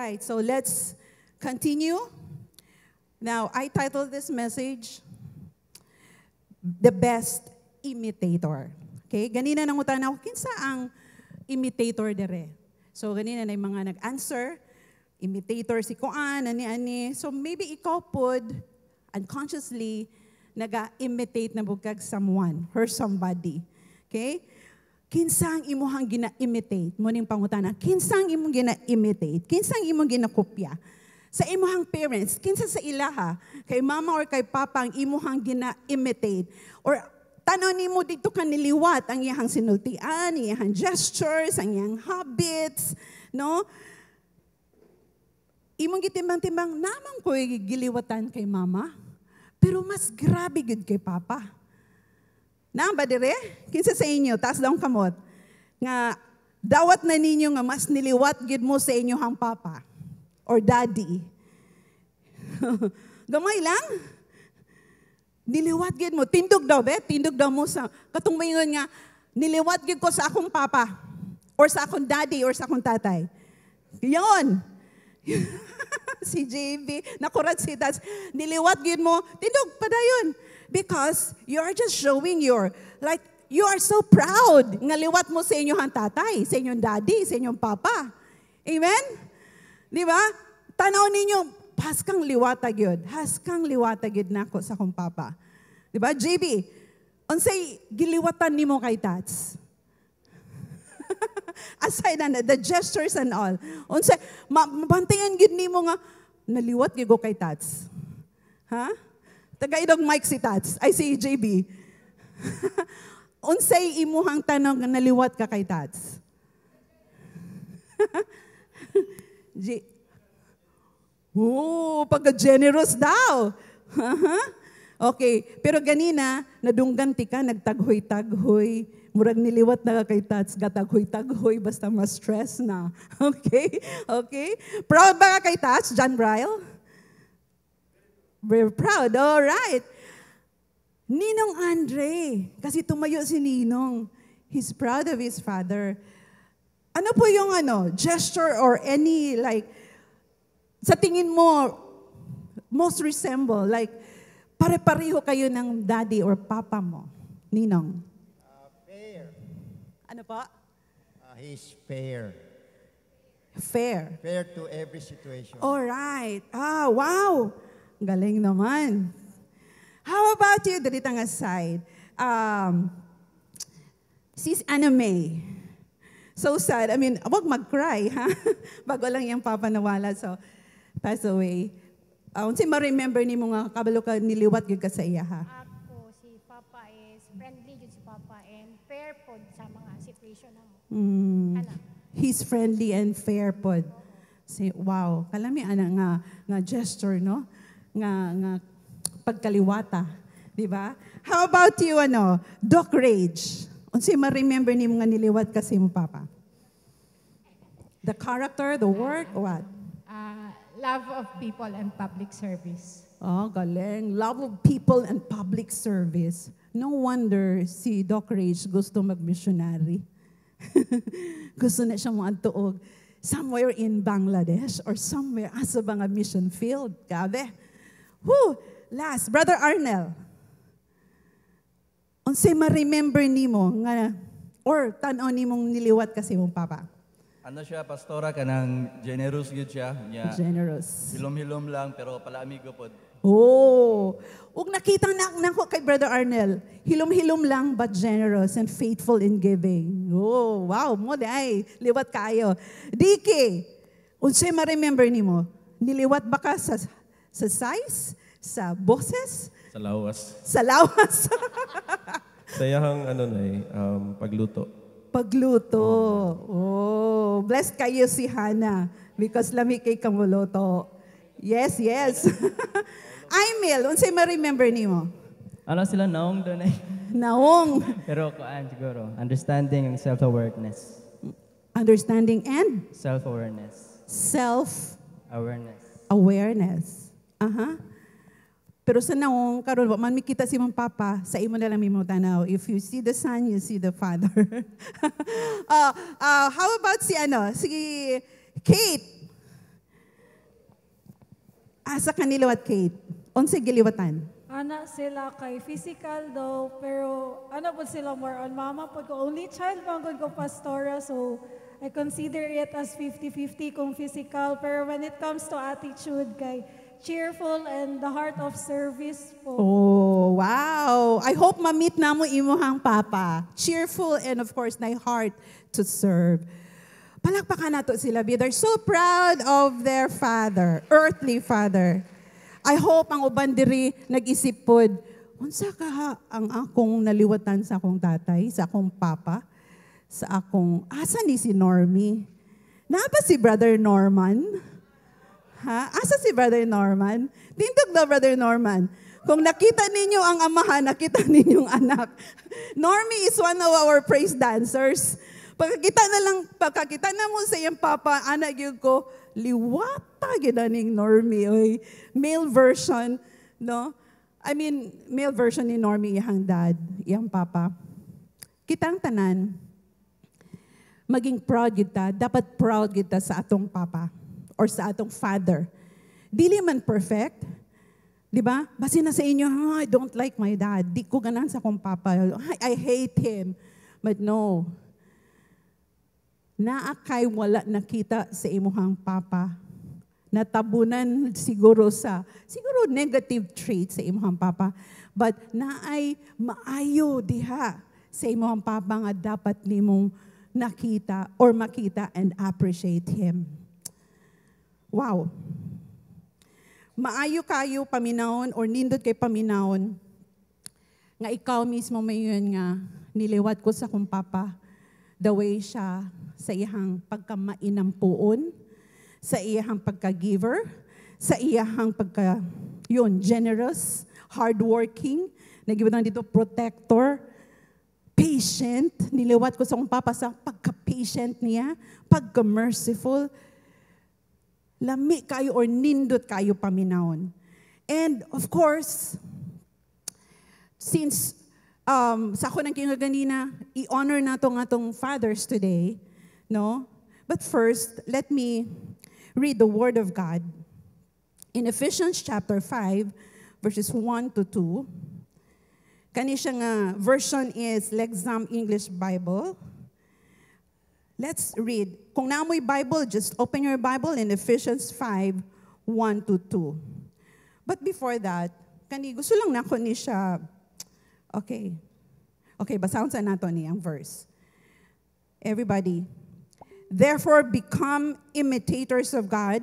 right, so let's continue. Now, I titled this message, The Best Imitator. Okay, ganina nangutan ako, kinsa ang imitator dere? So, ganina na yung mga nag-answer, imitator si Kuan, ani-ani. So, maybe ikaw pod, unconsciously, nag-imitate na bugkag someone or somebody. Okay? Kinsang imuhang gina-imitate mo ning pangutana? Kinsang imong gina-imitate? Kinsang imong ginakopya? Sa imuhang parents, kinsa sa ilaha? Kay mama or kay papa ang imuhang gina-imitate? Or tanaw nimo dito ka niliwat ang iyang sinultian, iyang gestures, ang iyang habits, no? Imong gitimbang-timbang, naman ko giliwatan kay mama, pero mas grabe gud kay papa. Na ba dire? Kinsa sa inyo, taas daw ang kamot, nga dawat na ninyo nga mas niliwat gid mo sa inyohang papa or daddy. Gamay lang. Niliwat gid mo. Tindog daw, be? Tindog daw mo sa, katong mayon nga, niliwat gid ko sa akong papa or sa akong daddy or sa akong tatay. Yon. Si JB, nakurat si Tats, niliwat gid mo, tindog pa dayon. Because you are just showing you are so proud nga liwat mo sa inyong tatay, sa inyong daddy, sa inyong papa. Amen? Di ba? Tanaw ninyo, haskang liwata gyud. Haskang liwata gyud nako sa akong papa. Di ba? JB, unsay giliwatan nimo kay Tats? Aside na the gestures and all. Unsay mabantayan gyud nimo nga naliwat gyud ko kay Tats. Ha? Taga-idog mic si Tats. Ay, si JB. Unsay imuhang tanong nga naliwat ka kay Tats? Pagka-generous daw. Okay, pero ganina, nadungganti ka, nagtaghoy-taghoy. Murag niliwat na ka kay Tats, gataghoy-taghoy, basta ma-stress na. Okay? Okay? Proud ba ka kay Tats, John Bryle? We're proud, all right. Ninong Andre, kasi tumayo si Ninong. He's proud of his father. Ano po yung gesture or any sa tingin mo, most resemble, pare-pareho kayo ng daddy or papa mo, Ninong? Fair. Ano po? He's fair. Fair. Fair to every situation. All right. Wow. Galing naman. How about you, Daritang aside? Sis Anna May. So sad. I mean, wag mag-cry, ha? Bago lang yung papa nawala, so passed away. Unsay ma-remember ni mo nga kabalo ka niliwat gyud ka sa iya, ha? Ako, si Papa is friendly gyud si Papa and fair pod sa mga situation na mo. Ana. He's friendly and fair pod. Say, wow, kalami ana nga gesture, no? Nga pagkaliwata, di ba? How about you, Doc Rage? Unsay ma-remember ni mo nga niliwat kasi mo papa? The character, the work, what? Love of people and public service. Oh, galing. Love of people and public service. No wonder si Doc Rage gusto mag-missionary. Gusto na siya maantuog somewhere in Bangladesh or somewhere asa ba nga mission field. Gabi. Last, Brother Arnel. Unsay ma-remember nimo nga or tan-aw nimong niliwat kasi mong papa? Ano siya, pastora, kanang generous yun siya. Niya, Generous. hilom-hilom lang, pero pala amigo po. Ug nakita na ko kay Brother Arnel, hilom-hilom lang but generous and faithful in giving. Wow, mo day, liwat kayo. Diki, unsay ma-remember nimo? Niliwat ba ka sa size, sa boses, Sa lawas. sa lawas? Sayahang pagluto. Pagluto. Blessed kayo si Hana because lami kay kamuluto. Yes. Aimel, unsay ma-remember nimo? Ano sila naong doon ay? Naong. Pero kuan siguro, understanding and self-awareness. Understanding and Self-awareness. self-awareness. Awareness. Pero sa naong, karon wa man mikita si mong papa, sa imo na lang mimo tanaw. If you see the son, you see the father. How about si Kate? Asa kaniliwat, Kate? Unsa giliwatan? Ana sila kay physical daw, pero ano po sila more on mama po ko. Only child man ko pastora, so I consider it as 50-50 kung physical. Pero when it comes to attitude, kay cheerful and the heart of service po. Oh, wow. I hope ma-meet na mo imuhang papa. Cheerful and of course, na heart to serve. Palakpakan nato sila. They're so proud of their father, earthly father. I hope ang uban diri nag-isip pod, unsa ka ang akong naliwatan sa akong tatay, sa akong papa, sa akong, asa ni si Normie? Napa si Brother Norman? Ha? Asa si Brother Norman? Tindog daw, Brother Norman. Kung nakita ninyo ang amahan, nakita ninyong anak. Normie is one of our praise dancers. Pagkakita na mo sa iyang papa, anak yun ko, liwata ginaning Normie. Oy. Male version, no? I mean, male version ni Normie, iyang dad, iyang papa. Kitang tanan, maging proud kita, dapat proud kita sa atong papa or sa atong father. Dili man perfect, di ba? Basi na sa inyo, I don't like my dad. Di ko ganan sa akong papa. I hate him. But no, naakay wala nakita sa imuhang papa. Natabunan siguro negative trait sa imuhang papa. But naay maayo diha sa imuhang papa nga dapat nimong nakita or makita and appreciate him. Wow. Maayo kayo paminawon or nindot kay paminawon nga ikaw mismo mayon nga niliwat ko sa kong papa the way siya sa iyang pagkamainampuon, sa iyang pagka-giver, sa iyang generous, hardworking, nagibutan dito protector, patient, niliwat ko sa kong papa sa pagka-patient niya, pagka-merciful, lami kayo or nindot kayo paminawon. And of course, since sa ako ng kinaganina, i-honor nato ng atong fathers today, no? But first, let me read the Word of God. In Ephesians chapter 5, verses 1 to 2, kani siya nga version is Lexham English Bible. Let's read. Kung naamoy Bible, just open your Bible in Ephesians 5, 1 to 2. But before that, gusto lang na ko ni siya, okay, basahon sa nato niyang verse. Everybody, therefore become imitators of God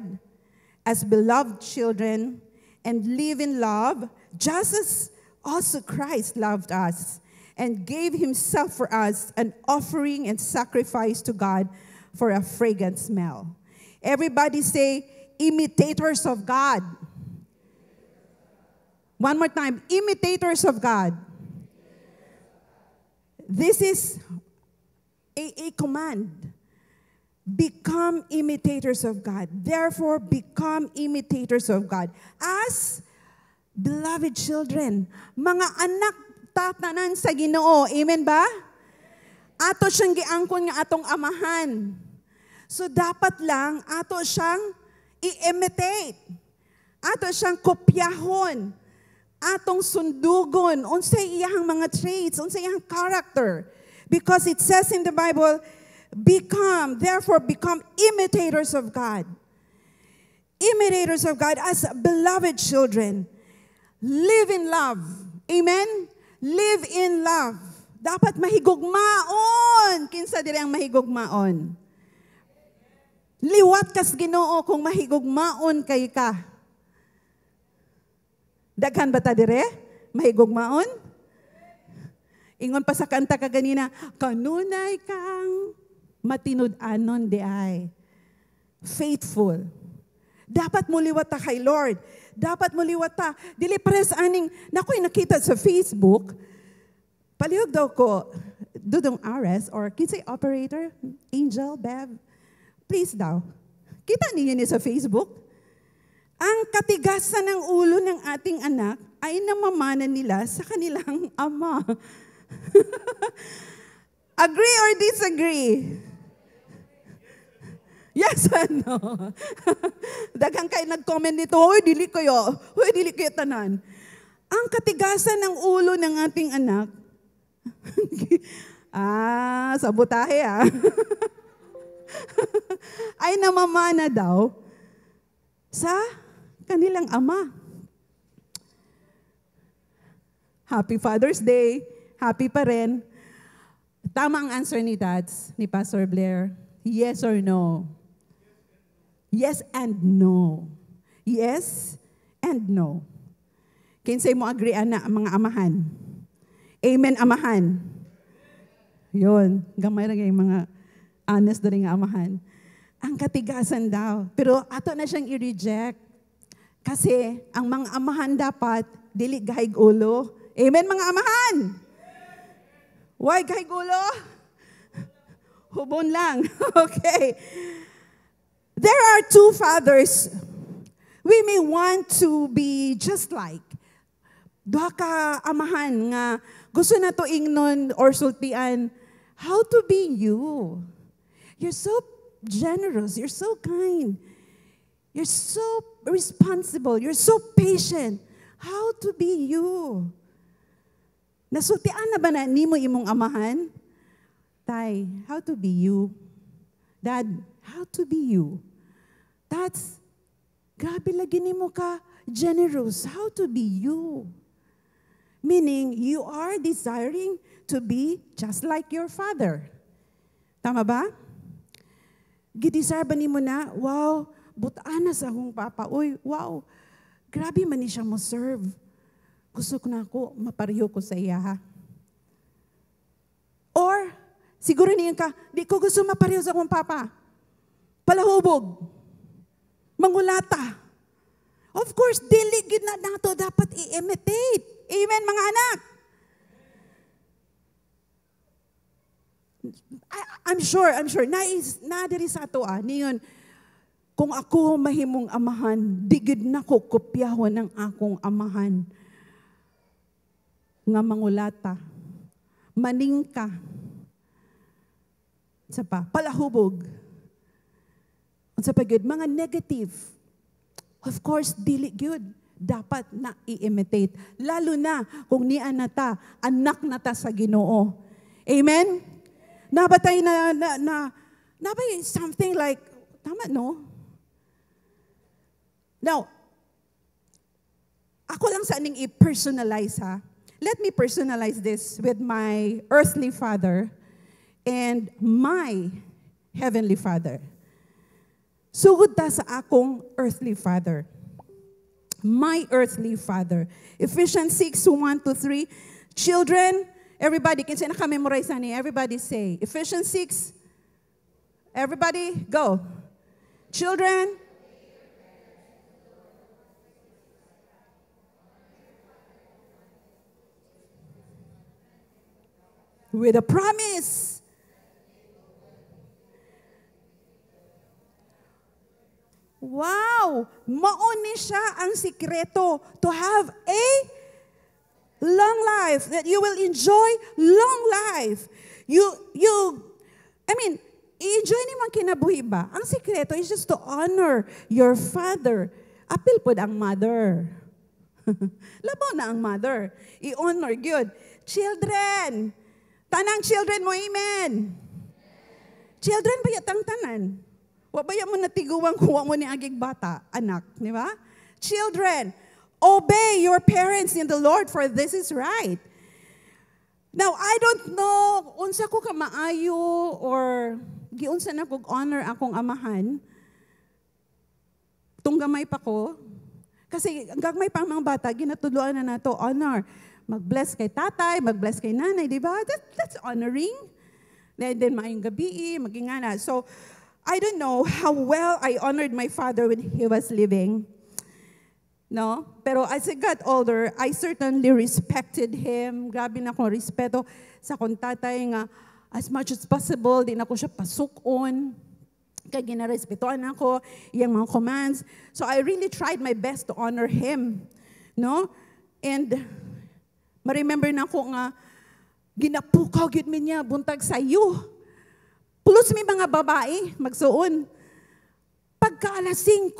as beloved children and live in love, just as also Christ loved us and gave himself for us an offering and sacrifice to God for a fragrant smell. Everybody say, imitators of God. One more time, imitators of God. This is a command. Become imitators of God. Therefore, become imitators of God. As beloved children, mga anak tatanan sa Ginoo. Amen ba? Ato siyang giangkon nga atong amahan. So dapat lang ato siyang i-imitate. Ato siyang kopyahon. Atong sundugon. Unsay iyang mga traits, unsay iyang character. Because it says in the Bible, therefore become imitators of God. Imitators of God as beloved children. Live in love. Amen? Live in love. Dapat mahigugmaon. Kinsa diri ang mahigugmaon? Liwat kas Ginoo kung mahigugmaon kay ka. Daghan ba ta dire? Mahigugmaon? Ingon pa sa kanta kaganina, kanunay kang matinud-anon di ay. Faithful. Dapat mo liwat ta kay Lord. Dapat mo liwat ta. Dili pares aning, nako'y nakita sa Facebook, palihog daw ko, Dudong RS or kinsay operator, Angel, Bev, please daw. Kita niyo ni sa Facebook? Ang katigasan ng ulo ng ating anak ay namamana nila sa kanilang ama. Agree or disagree? Yeah, Yes and no. Daghang kay nag-comment dito, Hoy, dili kayo tanan. Ang katigasan ng ulo ng ating anak, sabutahe ay namamana daw sa kanilang ama. Happy Father's Day. Happy pa rin. Tama ang answer ni Dads, ni Pastor Blair. Yes or no? Yes and no. Yes and no. Kinsay mo agree ana ang mga amahan? Amen, amahan. Yun, gamay lang yung mga honest na rin nga amahan. Ang katigasan daw. Pero ato na siyang i-reject. Kasi ang mga amahan dapat, dili gahig ulo. Amen, mga amahan! Why gahig ulo? Hubon lang. Okay. There are two fathers we may want to be just like. Duha ka amahan nga gusto na to ingnon or sultian, how to be you. You're so generous. You're so kind. You're so responsible. You're so patient. How to be you. Nasultian na ba na nimo imong amahan? Tay, how to be you. Dad, how to be you. That's, grabe lagi nimo ka generous. How to be you. Meaning, you are desiring to be just like your father. Tama ba? Gidesire ba nimo na, wow, butaan na sa akong papa. Uy, wow, grabe man ni siya mo serve. Gusto ko na ako, mapareho ko sa iya ha. Or, siguro niyan ka, di ko gusto mapareho sa akong papa. Palahubog. Mangulata. Of course, diligid na nato dapat i-imitate. Amen, mga anak. I'm sure, na diri sa ato niyon, kung ako mahimong amahan, digid na ko kopyahon ng akong amahan. Nga mangulata, maningka, sa pa, palahubog, sa pagod, mga negative. Of course, dili good. Dapat na i-imitate. Lalo na kung niya na ta, anak na ta sa Ginoo. Amen? Nabatay nabay something like, tama no? Now, ako lang sa aning i-personalize ha. Let me personalize this with my earthly father and my heavenly father. Sugod ta sa akong earthly father. My earthly father. Ephesians 6:1-3. Children, everybody, kinsa naka-memorize na ni? Everybody say. Ephesians 6. Everybody, go. Children. With a promise. Wow! Mauni siya ang sikreto to have a long life, that you will enjoy long life. I-enjoy naman kinabuhi ba? Ang sikreto is just to honor your father. Apil po ang mother. Labaw na ang mother. I-honor, good. Children, tanang children mo, amen. Children ba yatang tanan? Wabaya mo natiguang kuha mo ni agig bata, anak, di ba? Children, obey your parents in the Lord, for this is right. Now, I don't know, unsa ko ka maayo or giunsa na kog honor akong amahan, tunggamay pa ko, kasi gagmay pa ang mga bata, ginatudloan na nato, honor. Mag-bless kay tatay, mag-bless kay nanay, di ba? That's honoring. Then maayong gabi, magingana. So, I don't know how well I honored my father when he was living. No? Pero as I got older, I certainly respected him. Grabe na akong respeto sa akong tatay nga as much as possible, di na ko siya pasukon. Kaya ginarespetuan ako, yung mga commands. So I really tried my best to honor him. No? And ma-remember na ako nga, ginapukaw yun niya, buntag sa iyo. Plus may mga babae, magsuon. pagka alas 5,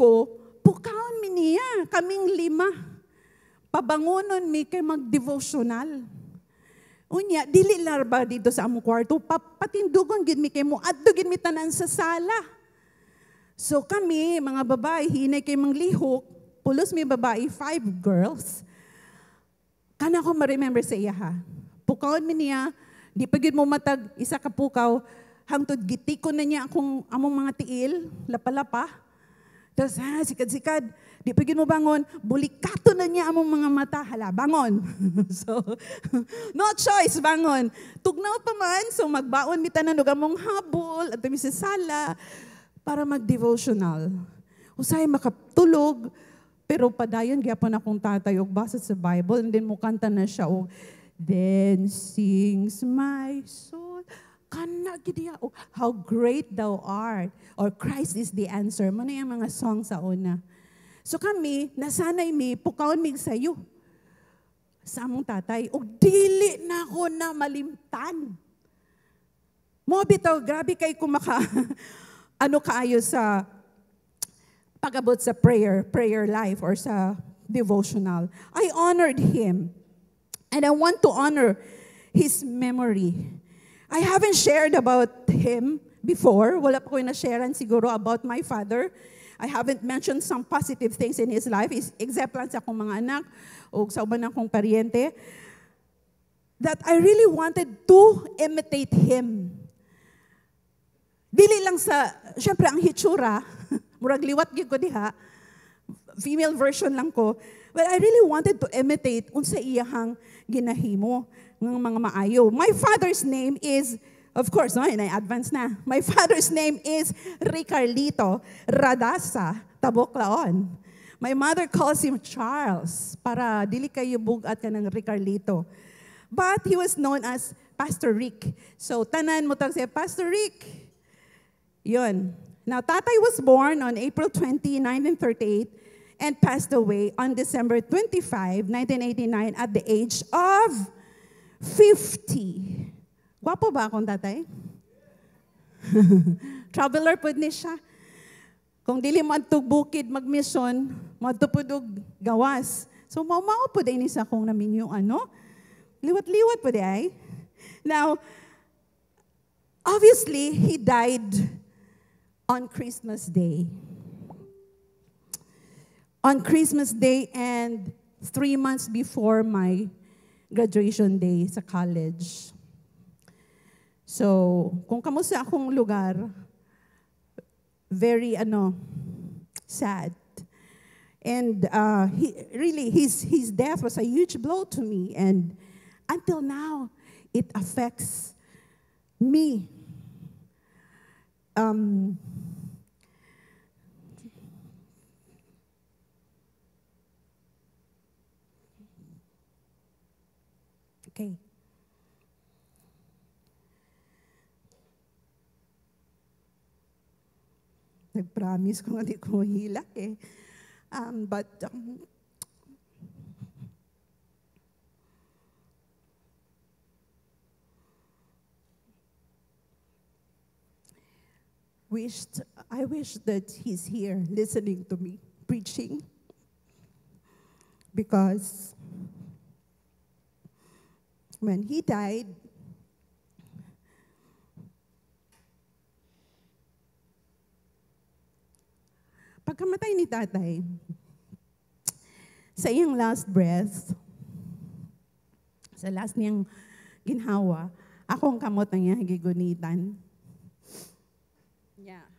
pukaon mi niya, kaming 5. Pabangonon mi kay mag-devotional. Unya, dili larba dito sa among kwarto, patindugon gid mi kay mo, adto gid mi tanan sa sala. So kami, mga babae, hinay kay manglihok, pulos mi babae, 5 girls. Kana ko ma-remember sa iya ha. Pukaon mi niya, di pa gid mo matag isa ka pukaw, hangtod gitikon na niya among mga tiil, lapa-lapa. Tapos sikad-sikad, di pa gid mo bangon, bulikato na niya among mga mata, hala, bangon. So, no choice, bangon. Tugnaw pa man, so magbaon mi tanan og among habol, at mi sa sala, para mag-devotional. Usay makatulog, pero padayon gyapon akong tatay og basa sa Bible, and then mo kanta na siya og then sings my soul. Kana gid oh, how great thou art, or Christ is the answer. Mo na yung mga song sa una. So kami nasanay mi pukaon mig sayo sa among tatay og dili na ko na malimtan. Mo bitaw grabe kay kumaka ano kaayo sa pag-abot sa prayer life or sa devotional. I honored him. And I want to honor his memory. I haven't shared about him before. Wala pa ko na-sharean siguro about my father. I haven't mentioned some positive things in his life, except lang sa akong mga anak o sa uban akong pariente, that I really wanted to imitate him. Dili lang sa, syempre ang hitsura, murag liwat gyud ko diha, female version lang ko, but I really wanted to imitate unsa iyahang ginahimo ng mga maayo. My father's name is, of course, no, na-advance na. My father's name is Ricarlito Radasa Taboklaon. My mother calls him Charles, para dili kayo bugat ka ng Ricarlito. But he was known as Pastor Rick. So, tanan mo tag siya, Pastor Rick. Yun. Now, tatay was born on April 20, 1938, and passed away on December 25, 1989, at the age of 50. Gwapo ba akong tatay? Traveler po ni siya. Kung dili mo adtog bukid magmission, mo adto po gawas. So, mao po din isa kong namin yung ano, liwat-liwat po di ay. Now, obviously, he died on Christmas Day. On Christmas Day and 3 months before my graduation day sa college. So, kung kamusta akong lugar, very sad. And his death was a huge blow to me. And until now, it affects me. Okay. Nag-promise ko nga di ko hilak eh. I wish that he's here listening to me preaching, because when he died, pagkamatay ni tatay, sa iyang last breath, sa last niyang ginhawa, akong kamot na niya gigunitan. Yeah.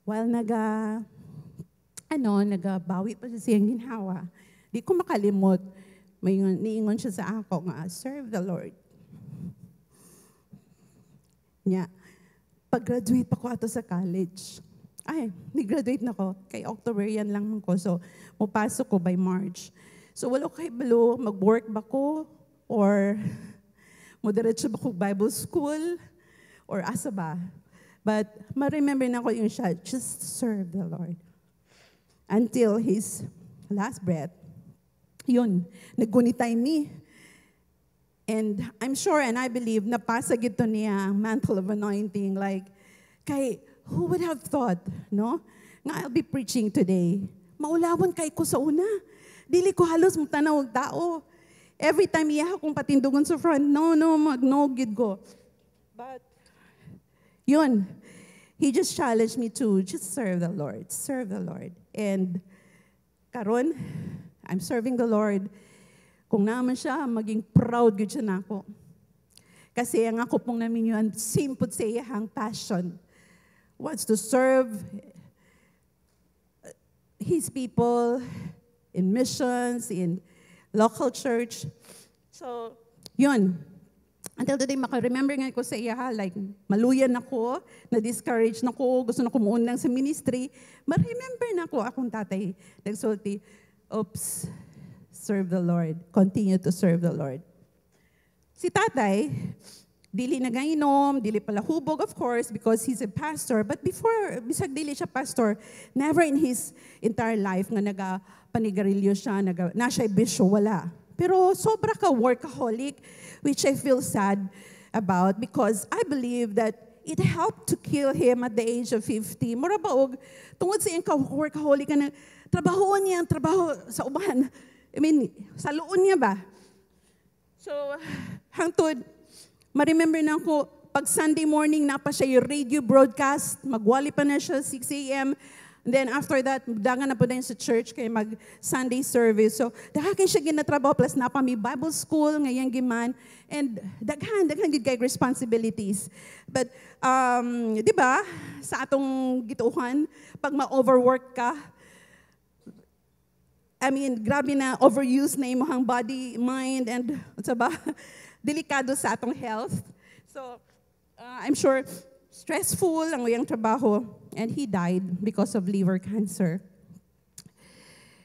While nagabawi pa siya siyang ginhawa, di ko makalimot, niingon siya sa ako nga, serve the Lord. Yeah. Pag-graduate pa ko ato sa college, ni-graduate na ko. Kay Octoberian lang ko. So, mapasok ko by March. So, wala kay balo, mag-work ba ko? Or, moderate ba ko Bible school? Or asa ba? But, ma-remember na ko yung siya, just serve the Lord. Until his last breath. Yun, naggunitay me. And I'm sure and I believe, napasag ito niya ang mantle of anointing. Like, kay, who would have thought, no? Nga I'll be preaching today. Maulawon kay ko sa una. Dili ko halos mutanaw og tao. Every time iya akong patindugon sa front, no, gid ko. But, yun, he just challenged me to just serve the Lord. And, karon, I'm serving the Lord. Kung naman siya, maging proud gid siya nako. Kasi ang ako pong namin yun, simple sa iyang passion. Wants to serve his people in missions, in local church. So, yun. Until today, maka-remember nga ko sa iya, like, maluyan ako, na-discourage na ko, gusto na kumuunang sa ministry. Ma-remember na ko akong tatay. Nagsulti, oops, serve the Lord. Continue to serve the Lord. Si tatay, dili nagainom, dili pala hubog, of course, because he's a pastor. But before, bisag dili siya pastor, never in his entire life nga nagapanigarilyo siya, na siya bisyo, wala. Pero sobra ka workaholic, which I feel sad about because I believe that it helped to kill him at the age of 50. Mura ba og, tungod sa iyang workaholic ka na, trabaho niya ang trabaho sa uban. I mean, sa loon niya ba? So, hangtod, ma-remember na ako, pag Sunday morning, napa siya yung radio broadcast, magwali pa na siya, 6 a.m., and then after that, dangan na po din sa church kay mag-Sunday service. So, daghan siya ginatrabaho, plus napa may Bible school, ngayang giman, and daghan gid kay responsibilities. But, di ba, sa atong gituhan, pag ma-overwork ka, I mean, grabe na overuse na imong body, mind, and, sa ba, delikado sa atong health. So, I'm sure, stressful ang iyang trabaho, and he died because of liver cancer.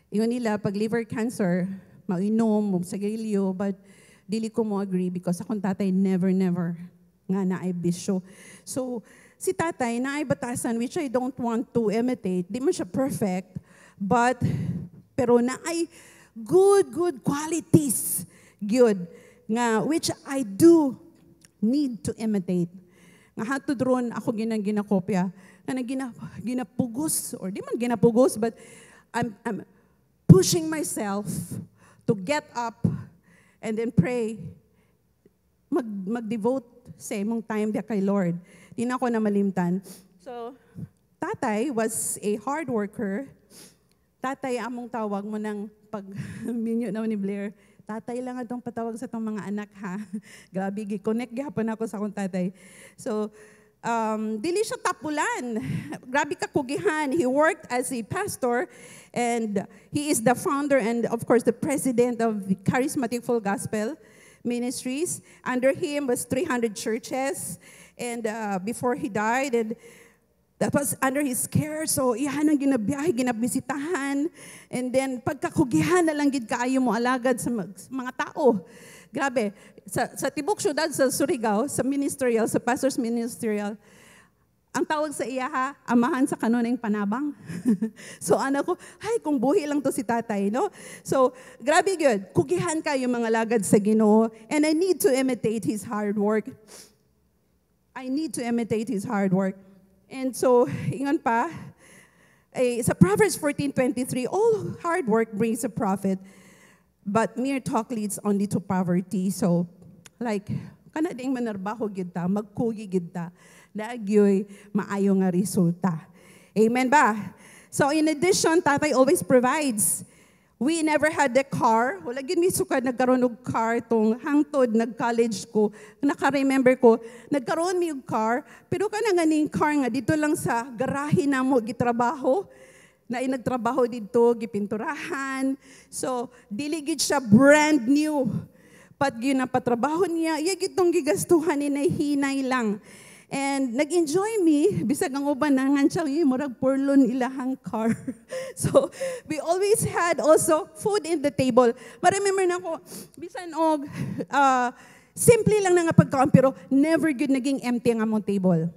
Ingon nila, pag liver cancer, mainom, magsagirilyo, but dili ko mo agree because akong tatay never nga naay bisyo. So, si tatay naay batasan, which I don't want to imitate. Di man siya perfect, pero naay good qualities, good, nga, which I do need to imitate. Nga hatod ron ako ginakopya na ginapugos, or di man ginapugos, but I'm pushing myself to get up and then pray, mag-devote sa imong time dia kay Lord. Di na ako na malimtan. So, tatay was a hard worker. Tatay, among tawag mo ng pag-minyo na ni Blair, tatay lang atong patawag sa itong mga anak, ha? Grabe, gi-connect gihapon ako sa akong tatay. So, dili siya tapulan. Grabe kakugihan. He worked as a pastor, and he is the founder and, of course, the president of the Charismatic Full Gospel Ministries. Under him was 300 churches, and before he died, and that was under his care. So, iyan ang ginabiyahe, ginabisitahan. And then, pagkakugihan na lang gid kaayo mo alagad sa mga tao. Grabe. Sa tibok syudad sa Surigao, sa ministerial, sa pastor's ministerial, ang tawag sa iya, ha, amahan sa kanuneng panabang. So, anak ko, ay, kung buhi lang to si tatay, no? So, grabe good. Kugihan kayo mga lagad sa Ginoo. And I need to imitate his hard work. And so, ingon pa, sa Proverbs 14:23, all hard work brings a profit, but mere talk leads only to poverty. So, like, kana ding manarbaho gid ta, magkugi gid ta, nagyoy maayo nga resulta. Amen ba? So, in addition, tatay always provides. We never had a car. Wala gid mi sukad nagkaroon og car tong hangtod nag-college ko. Naka-remember ko, nagkaroon mi og car, pero kana nga ning car nga dito lang sa garahe namo gitrabaho. Na nagtrabaho dito, gipinturahan. So, dili gid siya brand new. Pat ginapatrabaho niya, iya gid tong gigastuhan ni hinay lang. And nag-enjoy me, bisag ang uban nangan siya, murag porlon ilahang car. So, we always had also food in the table. Ma-remember na ko, bisan og, simple lang na nga pagkaon, pero never good naging empty ang among table.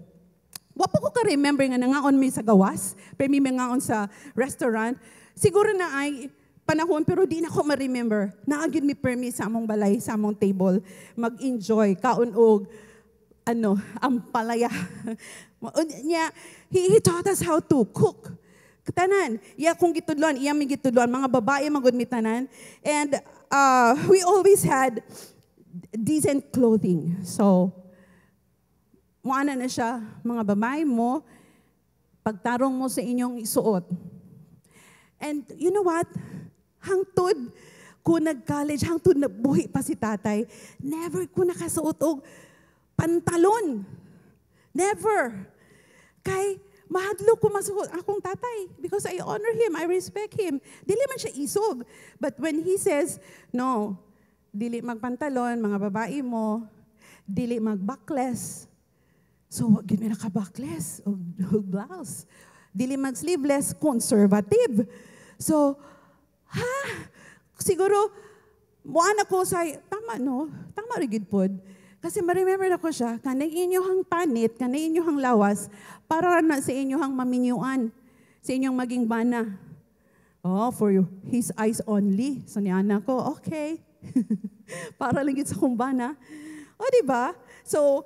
Wapo ko ka-remember nga nangaon mi sa gawas, pero mi nangaon sa restaurant. Siguro na ay panahon, pero di na ko ma-remember. Naagid mi permi sa among balay, sa among table, mag-enjoy, kaon og, ang palaya. Niya, he taught us how to cook. Tanan, iya kung gitudlon, iya may gitudlon, mga babae magud mi tanan. And we always had decent clothing. So, muana na siya, mga babae mo, pagtarong mo sa inyong isuot. And you know what? Hangtod ko nag-college, hangtod na buhi pa si tatay, never ko nakasuot og pantalon. Never. Kay, mahadlo ko masuot akong tatay because I honor him, I respect him. Dili man siya isog. But when he says, no, dili magpantalon, mga babae mo, dili magbackless. So, wag gid mi naka-backless o blouse. Dili mag-sleeveless, conservative. So, siguro, muan ako sa, tama no? Tama rin gid pod. Kasi ma-remember na ko siya, kanay inyohang panit, kanay inyohang lawas, para na sa inyohang maminyuan, sa inyong maging bana. Oh, for his eyes only. So niana ko, okay. Para lang yun sa kumbana. O, diba? So,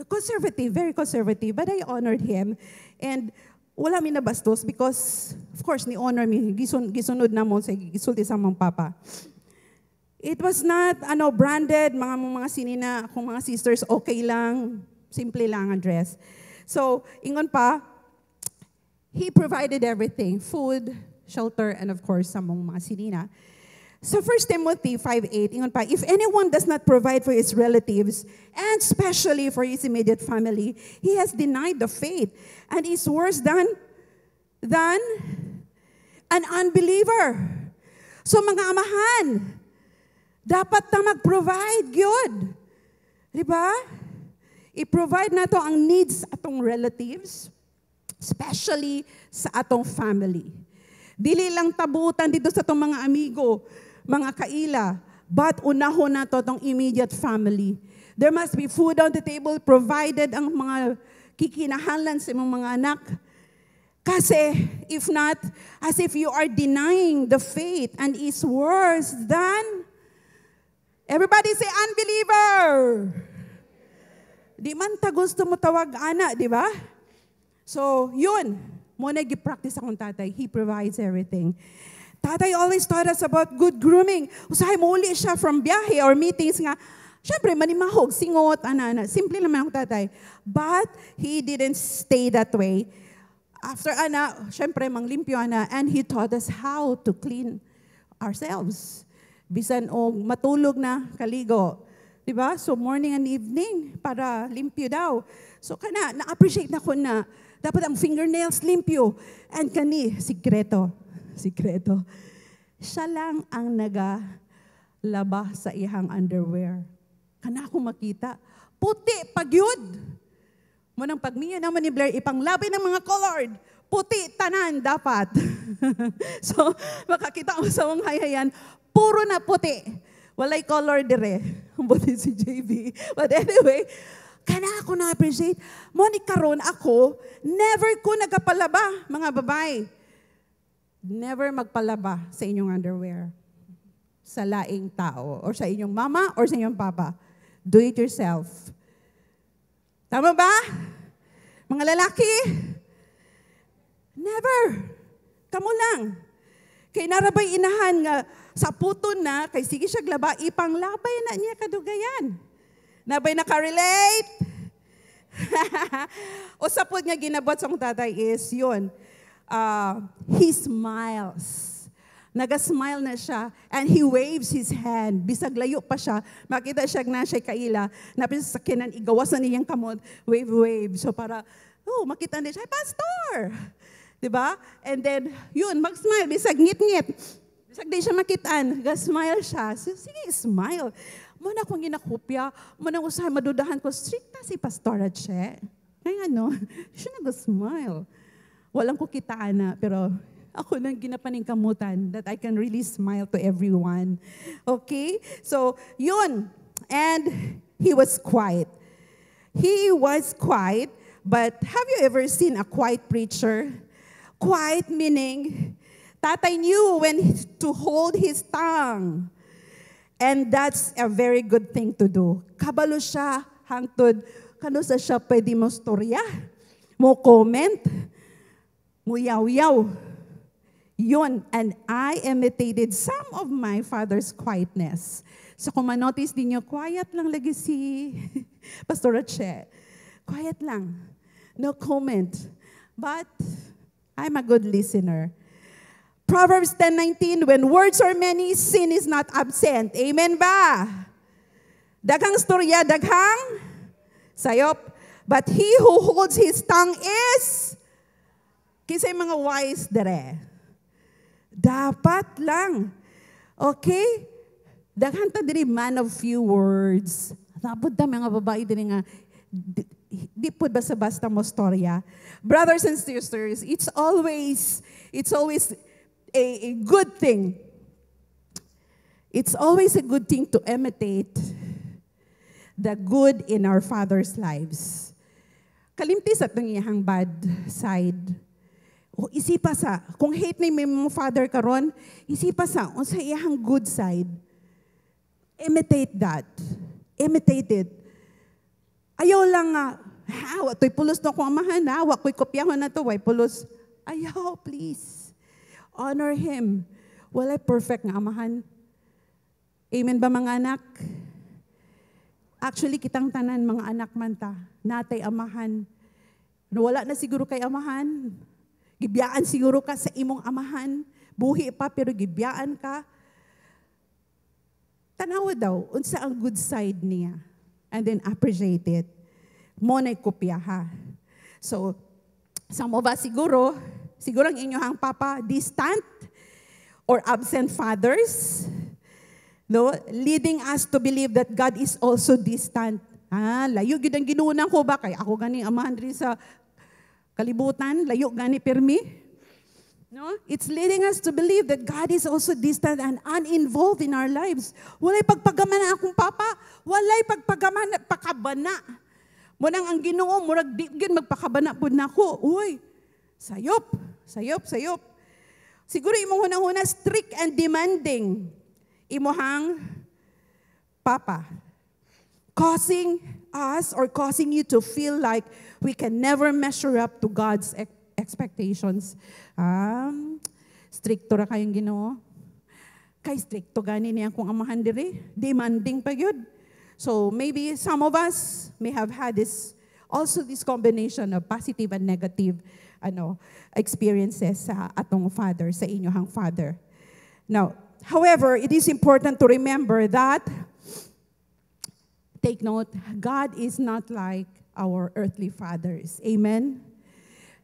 conservative, very conservative, but I honored him. And wala mi nabastos because, of course, ni-honor mi, gisunod na mo sa gisulti sa mong papa. It was not branded, mga sinina, akong mga sisters, okay lang, simple lang ang dress. So, ingon pa, he provided everything, food, shelter, and of course, sa mga sinina. So 1 Timothy 5:8, ingon pa, if anyone does not provide for his relatives, and especially for his immediate family, he has denied the faith and is worse than an unbeliever. So mga amahan, dapat na mag-provide, good. Diba? I-provide na to ang needs atong relatives, especially sa atong family. Dili lang tabutan dito sa itong mga amigo, mga kaila, but unahon na to itong immediate family. There must be food on the table, provided ang mga kikinahanglan sa mga anak. Kasi, if not, as if you are denying the faith and is worse than, everybody say, unbeliever! Di man ta gusto mo tawag ana, di ba? So, yun. Muna gi-practice akong tatay. He provides everything. Tatay always taught us about good grooming. Usahay mo uli siya from biyahe or meetings nga. Siyempre, manimahog, singot, ana. Simple naman akong tatay. But he didn't stay that way. After siyempre, manglimpyo and he taught us how to clean ourselves. Bisan o matulog na kaligo. Diba? So morning and evening para limpyo daw. So na-appreciate na ko na dapat ang fingernails limpyo. And sikreto. Siya lang ang nagalaba sa ihang underwear. Kana ako makita. Puti, pagyud. Munang pagminyo naman ni Blair, ipanglabay ng mga colored. Puti, tanan, dapat. So, makakita mo sa mga hayayan, puro na puti. Walay color dire. Buti si JB. But anyway, kana ako na-appreciate. Moni karon ako, never ko nagapalaba, mga babae. Never magpalaba sa inyong underwear. Sa laing tao. Or sa inyong mama or sa inyong papa. Do it yourself. Tama ba? Mga lalaki? Never. Kamu lang. Kay narabay inahan nga sa puton na, kay sige siya glaba, ipanglabay na niya kadugayan. Nabay nakarelate? O sapod nga ginabot sa akong tatay is, yun, he smiles. Naga-smile na siya, and he waves his hand. Bisag layo pa siya, makita siya na siya kaila, napis sa kinan, igawas na niyang kamot, wave. So para, makita na siya, pastor! Diba? And then, yun, mag-smile, bisag ngit-ngit. Bisag di siya makitaan, ga-smile siya. So, sige, smile. Muna akong ginakopya, muna usahay, madudahan ko, strict na si Pastora Che. Kaya siya nag-smile. Walang ko kitaan na, pero ako nang ginapaning kamutan that I can really smile to everyone. Okay? So, yun. And he was quiet. He was quiet, but have you ever seen a quiet preacher? Quiet meaning, tatay knew when to hold his tongue. And that's a very good thing to do. Kabalo siya, hangtod, kano sa siya pwede mo storya, mo comment, mo yaw-yaw. Yun, and I imitated some of my father's quietness. So kung manotice din nyo, quiet lang lagi si Pastor Che. Quiet lang. No comment. But I'm a good listener. Proverbs 10:19, when words are many, sin is not absent. Amen ba? Daghang storya, daghang sayop. But he who holds his tongue is, kisay mga wise dere. Dapat lang. Okay? Daghan ta diri man of few words. Napod ta mga babae diri nga di pud basta-basta mo storya. Brothers and sisters, it's always a good thing. It's always a good thing to imitate the good in our Father's lives. Kalimti sa itong iyang bad side. O isipa sa, kung hate na may mong father karon, isipa sa, o sa iyang good side. Imitate that. Imitate it. Ayaw lang nga, wato'y pulos na akong amahan, wako'y kopyahon na to, way pulos. Ayaw, please. Honor him. Walay perfect nga amahan. Amen ba mga anak? Actually, kitang tanan mga anak man ta, natay amahan. Wala na siguro kay amahan. Gibiyaan siguro ka sa imong amahan. Buhi pa pero gibiyaan ka. Tanawa daw, unsa ang good side niya. And then appreciate it. Mo na'y kopya ha. So, some of us siguro ang inyong papa distant or absent fathers, no, leading us to believe that God is also distant. Layo gid ang ginunan ko ba kay ako ganing amahan diri sa kalibutan, layo gani permi. No? It's leading us to believe that God is also distant and uninvolved in our lives. Walay pagpagamana akong papa, walay pagpagamana pakabana. Mo nang ang Ginoo murag di gyud magpakabana pud nako. Uy, sayop. Siguro imong hunahuna strict and demanding imuhang papa, causing us or causing you to feel like we can never measure up to God's expectations. Stricto ra kayong Ginoo. Kay stricto gani niya kung amahan diri, demanding pa gyud. So maybe some of us may have had this combination of positive and negative experiences sa atong father, sa inyong father. Now, however, it is important to remember that, take note, God is not like our earthly fathers. Amen?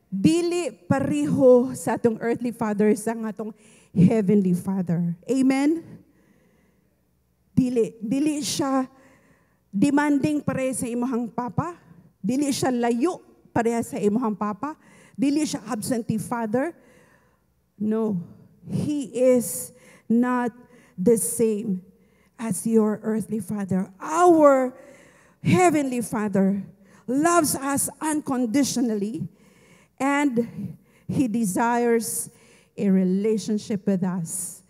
Dili pareho sa atong earthly fathers ang atong heavenly Father. Amen? Dili siya demanding pareha sa imong papa. Dili siya layo pareha sa imong papa. Dili siya absentee father. No. He is not the same as your earthly father. Our heavenly Father loves us unconditionally, and He desires a relationship with us,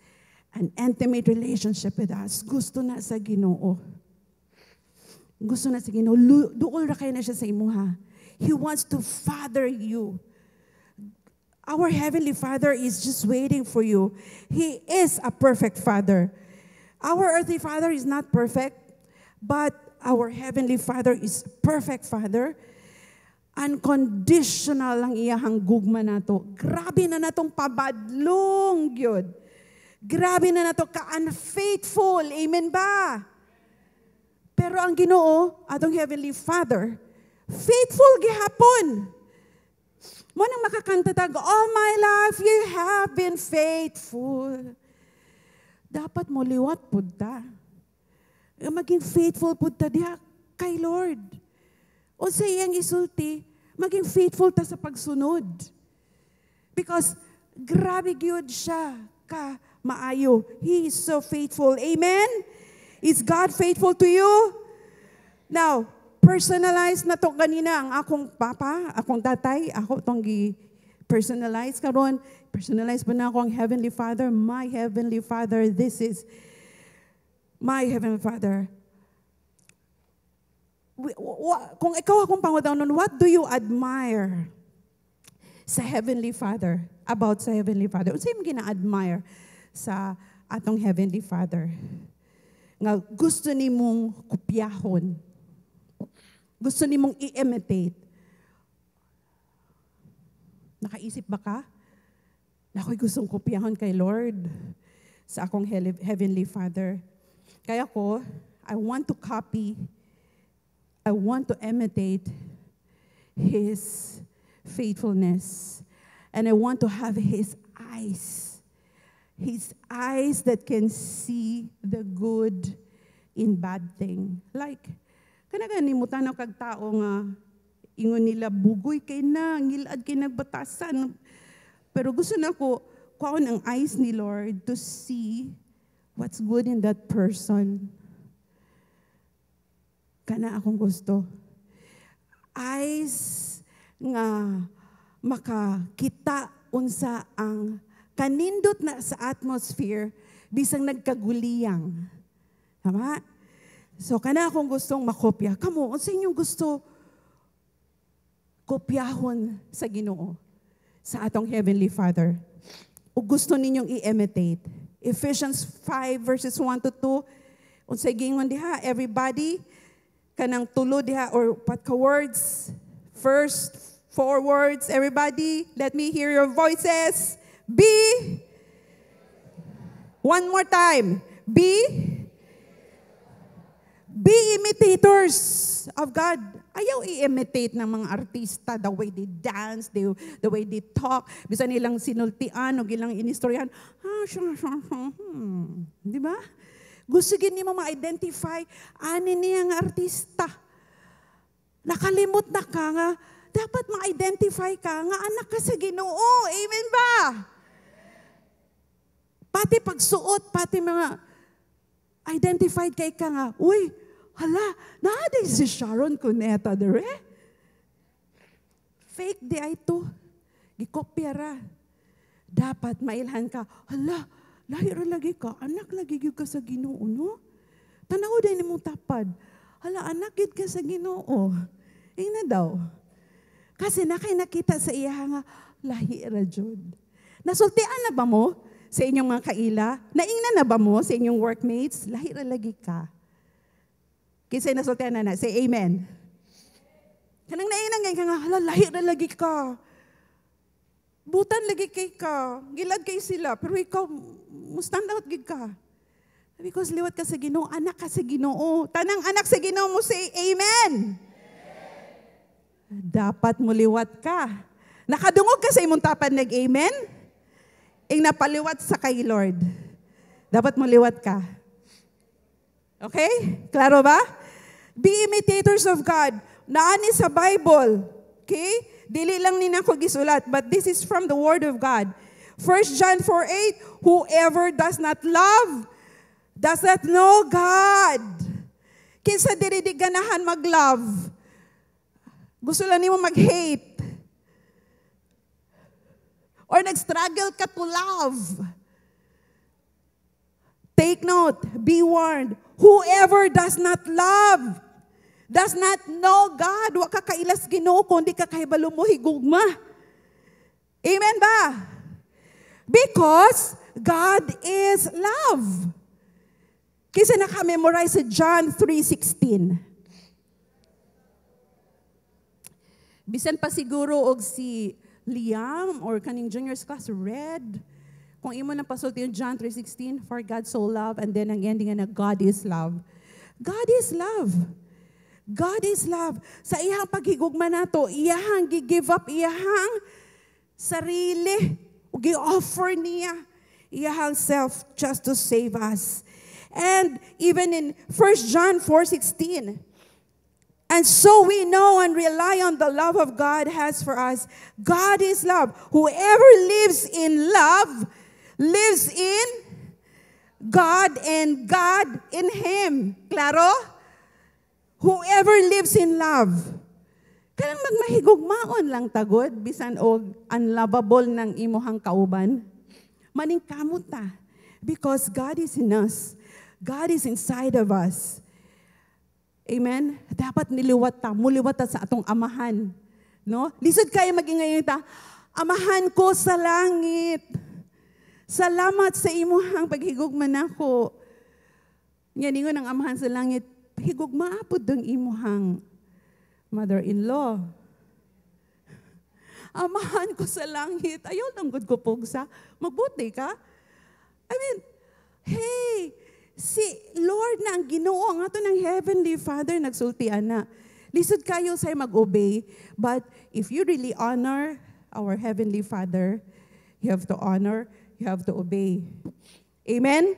an intimate relationship with us. Gusto na sa Ginoo. Gusto na sa Ginoo. Duol ra kay na siya sa imuha. He wants to father you. Our Heavenly Father is just waiting for you. He is a perfect Father. Our earthly Father is not perfect, but our Heavenly Father is perfect Father. Unconditional ang iyahang gugma nato. Grabe na natong pabadlong gyud. Grabe na nato ka-unfaithful. Amen ba? Pero ang Ginoo, atong Heavenly Father, faithful gihapon. Mo nang makakanta tag, all my life you have been faithful. Dapat mo liwat pud ta. Maging faithful pud ta diha kay Lord. O sa iyang isulti, maging faithful ta sa pagsunod. Because grabe gyud siya ka maayo. He is so faithful. Amen? Is God faithful to you? Now, personalize na to ganina ang akong papa, akong tatay, ako itong personalize karon. Personalize pa na ako ang Heavenly Father. My Heavenly Father, this is my Heavenly Father. kung ikaw akong pangutang what do you admire sa Heavenly Father? About sa Heavenly Father. Unsa imong gina-admire sa atong Heavenly Father? Nga gusto nimong kopyahon. Gusto nimong i-imitate. Nakaisip ba ka? Na ako'y gustong kopyahon kay Lord sa akong Heavenly Father. Kaya ko, I want to copy, I want to imitate His faithfulness. And I want to have His eyes that can see the good in bad thing. Like, kananimutan ng kagtao nga, ingon nila, bugoy kay na, ngilad kay nagbatasan. Pero gusto na ko, kuhaon ang eyes ni Lord to see what's good in that person. Kana akong gusto. Eyes nga makakita unsa ang kanindot na sa atmosphere bisang nagkaguliyang. Tama? So kana akong gustong makopya. Kamo, unsa inyong gusto kopyahon sa Ginoo, sa atong Heavenly Father? O gusto ninyong i-imitate? Ephesians 5 verses 1 to 2. Unsay gingon diha, everybody kanang tulo diha or pat ka words. First 4 words, everybody, let me hear your voices. One more time. Be imitators of God. Ayaw i-imitate ng mga artista, the way they dance, the way they talk. Bisa nilang sinultian o gilang inistoryan. Di ba? Gusto gini mo ma-identify ani niya nga artista. Nakalimot na ka nga, dapat ma-identify ka nga anak ka sa Ginoo. Amen ba? Pati pagsuot, pati mga identified kay ka nga, uy, hala, naaday si Sharon Cuneta dere. Fake di ay to. Gikopya ra. Dapat mailhan ka, hala, lahir lagi ka, anak lagi ka sa Ginoo, no? Tanaw din mong tapad. Hala, anak gid ka sa Ginoo. Ina daw. Kasi nakita sa iya nga, lahi ra jud. Nasultian na ba mo sa inyong mga kaila? Naingnan na ba mo sa inyong workmates? Lahi ra lagi ka. Kisay nasultian na, say amen. Kanang naingnan nga nga, hala, lahi ra lagi ka. Butan lagi kay ka. Gilad kay sila, pero ikaw, stand out gid ka. Because liwat ka sa Ginoo, anak ka sa Ginoo. Tanang anak sa Ginoo mo, say amen. Dapat muliwat ka. Nakadungog ka sa imong tapad nag-amen? Ing napaliwat sa kay Lord. Dapat muliwat ka. Okay? Klaro ba? Be imitators of God. Naani sa Bible. Okay? Dili lang nina ko gisulat, but this is from the Word of God. 1 John 4:8, whoever does not love, does not know God. Kinsa diri di ganahan mag-love. Gusto lang nimo mag-hate. Or nag-struggle ka to love. Take note, be warned. Whoever does not love, does not know God. Wa ka kailas Ginoo kundi ka kahibalo mo higugma. Amen ba? Because God is love. Kasi naka-memorize sa John 3:16. Bisan pa siguro og si Liam or kaning juniors class read. Kung imo na pasulti yung John 3:16, for God so loved, and then ang ending na God is love. God is love. God is love. Sa iyang paghigugma nato, iyahang gi-give up, iyahang sarili, gi-offer niya, iyahang self just to save us. And even in 1 John 4:16, and so we know and rely on the love of God has for us. God is love. Whoever lives in love lives in God and God in Him. Klaro? Whoever lives in love. Kanang magmahigugmaon lang tagod, bisan og unlovable ng imuhang kauban. Maning kamot ta. Because God is in us. God is inside of us. Amen? Dapat niliwat ta, muliwat ta sa atong amahan. No? Lisod kayo maging ta, amahan ko sa langit. Salamat sa imuhang paghigugma nako. Nga ningon ang amahan sa langit, higugma apod dong imuhang mother-in-law. Amahan ko sa langit. Ayaw lang gud ko pugsa. Magbuti ka. I mean, hey, si Lord na ang Ginoo ang ato ng Heavenly Father nagsultian na. Lisod kayo say mag-obey, but if you really honor our Heavenly Father, you have to honor, you have to obey. Amen?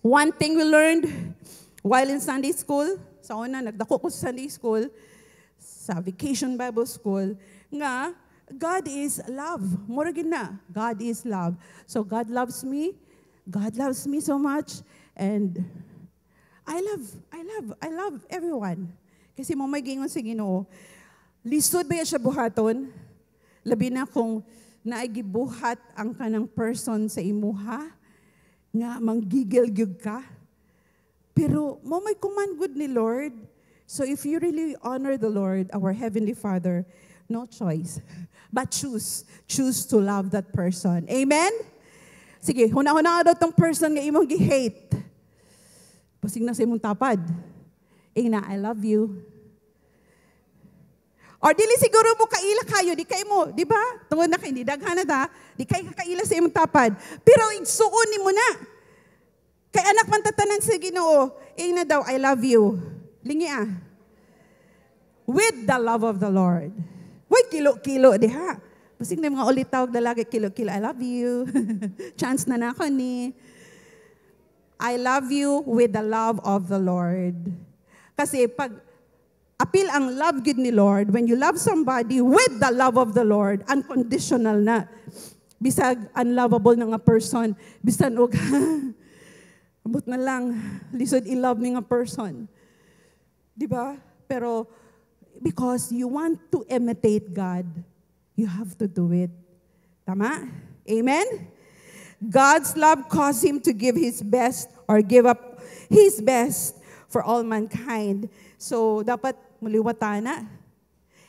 One thing we learned while in Sunday school, sa una, nagdako ko sa Sunday school, sa Vacation Bible School, nga, God is love. Mura gid na, God is love. So God loves me so much, and I love everyone. Kasi mo may gingon sa Ginoo, lisod ba siya buhaton? Labi na kung naigibuhat ang kanang person sa imuha, nga manggigil-gyug ka. Pero mo may command good ni Lord. So if you really honor the Lord, our Heavenly Father, no choice, but choose to love that person. Amen? Sige, huna-huna daw tong person nga imong gi-hate. Pasig na sa imong tapad. Ina, I love you. Or dili siguro mo kaila kayo, di kay mo, di ba? Tungod na kay, di daghan na ta, di kay kakaila sa imong tapad. Pero igsuon ni mo na. Kay anak man tatanan sa Ginoo, ina daw, I love you. Lingi ah. With the love of the Lord. Wait, kilo-kilo, diha. Pasig na mga ulit tawag na lagi, kilo-kilo, I love you. Chance na ako ni. I love you with the love of the Lord. Kasi pag appeal ang love good ni Lord, when you love somebody with the love of the Lord, unconditional na. Bisag unlovable na nga person, bisan og abot na lang, lisod i-love ni nga person. Di ba? Pero because you want to imitate God, you have to do it. Tama? Amen? God's love caused Him to give His best or give up His best for all mankind. So, dapat muliwata na.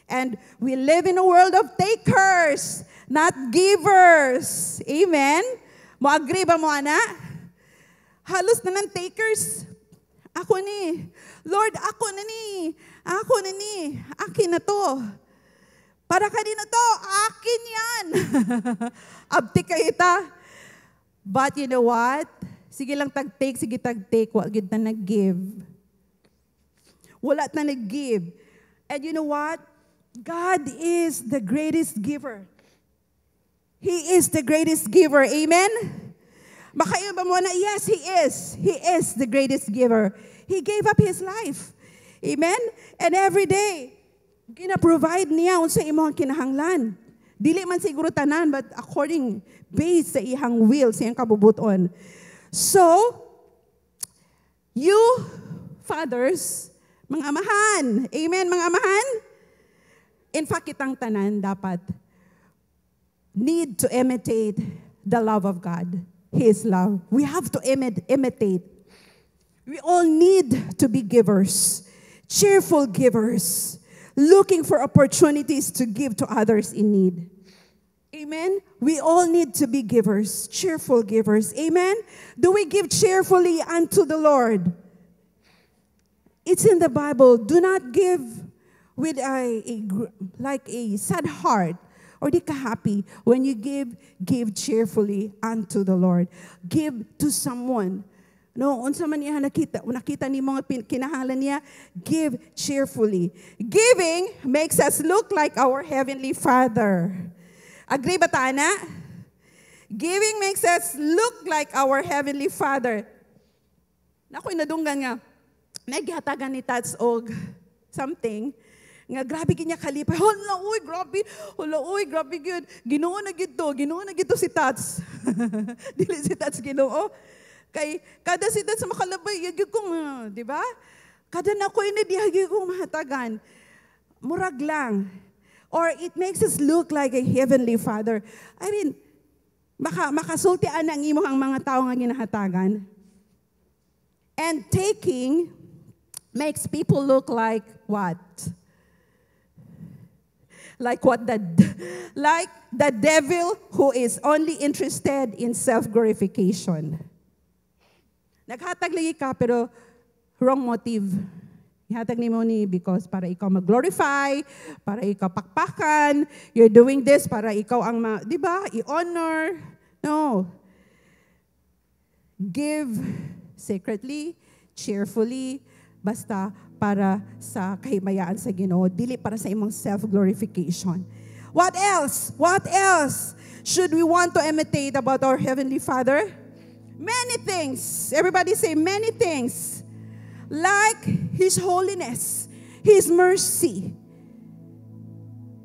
And we live in a world of takers, not givers. Amen? Mo agree ba mo, ana? Halos na ng takers. Ako ni. Lord, ako na ni. Ako na ni. Akin na to. Para kanina to, akin yan. Abti kayo ta. But you know what? Sige lang tag-take, sige tag-take. Wag yun na nag-give. Wala na nag-give. And you know what? God is the greatest giver. He is the greatest giver. Amen? Makaiba mo na, yes, He is. He is the greatest giver. He gave up His life. Amen? And every day, gina-provide niya sa imong kinahanglan. Dili man siguro tanan, but according, based sa ihang will, sa iyang kabubuton. So, you, fathers, mga amahan. Amen, mga amahan? In fact, kitang tanan dapat need to imitate the love of God. His love. We have to imitate. We all need to be givers, cheerful givers, looking for opportunities to give to others in need. Amen? We all need to be givers, cheerful givers. Amen? Do we give cheerfully unto the Lord? It's in the Bible. Do not give with like a sad heart, or di ka happy. When you give cheerfully unto the Lord. Give to someone. No, unsa man niya nakita ni mga kinahanglan niya, give cheerfully. Giving makes us look like our Heavenly Father. Agree ba ta na? Giving makes us look like our Heavenly Father. Nakoy nadunggan nga, naghatagan ni Tats og something, nga grabe kanya kalipay. Hala, uy, grabe gyud. Ginoo na gid to si Tats. Dili si Tats Ginoo. Kay kada si Tats makalabay, yag ko, di ba? Kada na ko ini diha ko mahatagan. Murag lang. Or it makes us look like a Heavenly Father. I mean, makasultian ang imong mga tao nga ginahatagan. And taking makes people look like what? Like what like the devil who is only interested in self-glorification. Naghatag lagi ka pero wrong motive. Ihatag ni mo ni because para ikaw mag-glorify, para ikaw pakpakan, you're doing this para ikaw ang, di ba, i-honor. No. Give secretly, cheerfully, basta para sa kahimayaan sa Ginoo, dili para sa imong self-glorification. What else? What else should we want to imitate about our Heavenly Father? Many things. Everybody say many things. Like His holiness, His mercy,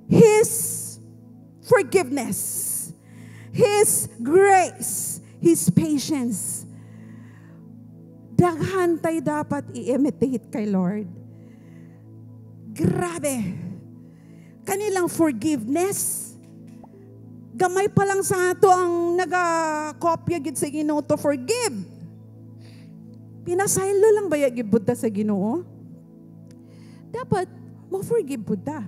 His forgiveness, His grace, His patience. Daghan tayo dapat i-imitate kay Lord. Grabe. Kanilang forgiveness. Gamay pa lang sa ato ang nagakopya gid sa Ginoo to forgive. Pinasaylo lang ba yung Buddha sa Ginoo? Dapat, mo-forgive Buddha.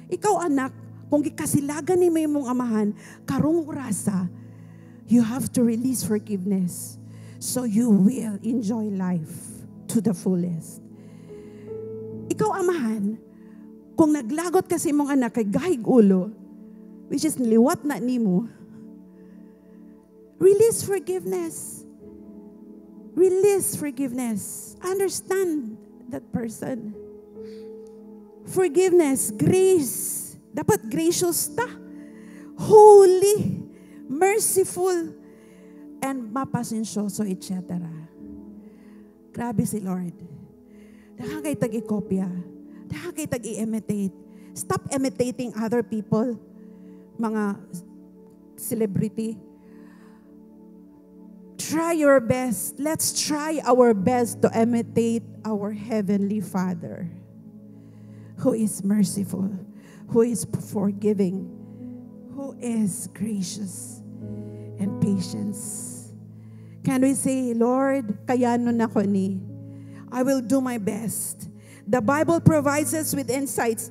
Ikaw anak, kung gikasilagan ni may mong amahan, karong orasa, you have to release forgiveness so you will enjoy life to the fullest. Ikaw amahan, kung naglagot kasi mong anak kay gahig ulo, which is niliwat na nimo, release forgiveness. Release forgiveness. Understand that person. Forgiveness, grace. Dapat gracious ta. Holy, merciful, and mapasensyoso, etc. Grabe si Lord. Daka kay tag-i-kopya. Daka kay tag-i-imitate. Stop imitating other people. Mga celebrity. Try your best. Let's try our best to imitate our Heavenly Father, who is merciful, who is forgiving, who is gracious and patience. Can we say, Lord, kayanon ako ni. I will do my best. The Bible provides us with insights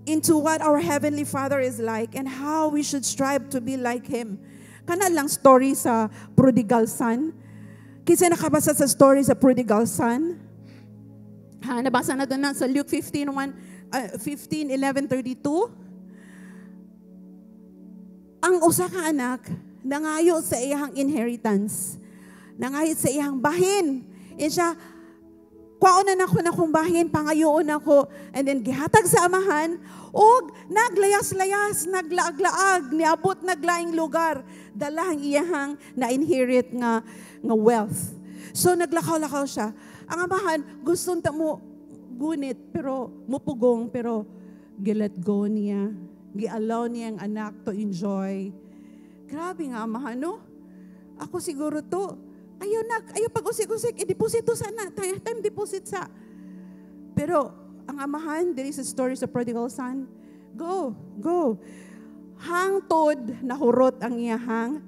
into what our Heavenly Father is like and how we should strive to be like Him. Kana lang story sa prodigal son. Kasi nakabasa sa story sa prodigal son. Nabasa na doon sa Luke 15:11-32. Ang usa ka anak, nangayo sa iyang inheritance. Nangayo sa iyang bahin. Siya, kwaonan ako na kong bahin, pangayoon ako. And then gihatag sa amahan, og naglayas-layas, naglaag-laag, niabot naglaing lugar, dalahang iyahang na-inherit nga wealth. So naglakaw-lakaw siya. Ang amahan, gustong mo gunit, pero mupugong, pero gi-let go niya. Gi-allow niya ang anak to enjoy. Grabe nga amahan, no? Ako siguro to, ayaw pag-usik-usik, i-deposito sana, time deposit sa. Pero, ang amahan, there is a story sa prodigal son. Go. Hangtod, nahurot ang iyahang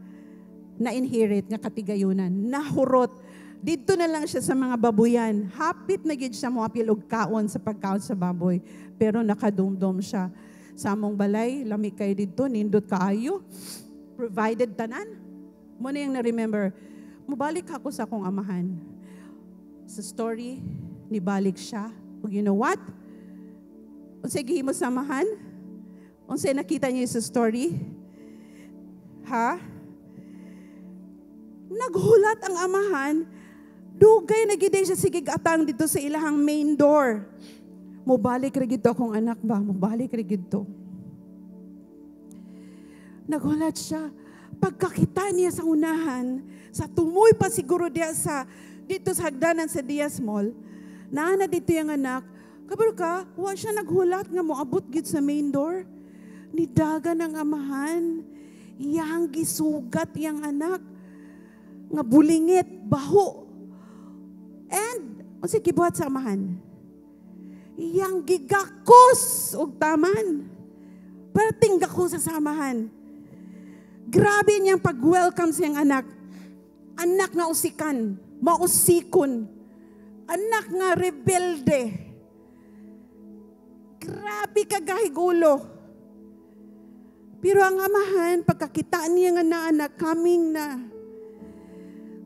na-inherit nga katigayunan. Nahurot. Dito na lang siya sa mga babuyan. Hapit na gid siya moapil og kaon sa pagkaon sa baboy. Pero nakadumdum siya. Sa among balay, lami kay dito, nindot kaayo. Provided tanan. Mo na yung na-remember. Mubalik ako sa akong amahan. Sa story, nibalik siya. You know what? Unsay gihimo sa amahan? Unsay nakita niyo sa story? Naghulat ang amahan. Dugay na gid siya sige atang dito sa ilahang main door. Mubalik ra gid akong anak ba? Mubalik ra gid to. Naghulat siya. Pagkakita niya sa unahan, sa tumoy pa siguro diya dito sa hagdanan sa Diaz Mall, naana dito yung anak, kabalo ka, wa siya naghulat nga moabot gid sa main door. Nidagan ang amahan, iyang gisugat yang anak, nga bulingit, baho. And, unsay gibuhat sa amahan? Iyang gigakos og taman. Parating gako sa samahan. Grabe niyang pag-welcome sa iyang anak. Anak nga usikan, mausikon. Anak nga rebelde. Grabe ka gahigulo. Pero ang amahan, pagkakitaan niya nga na anak, coming na.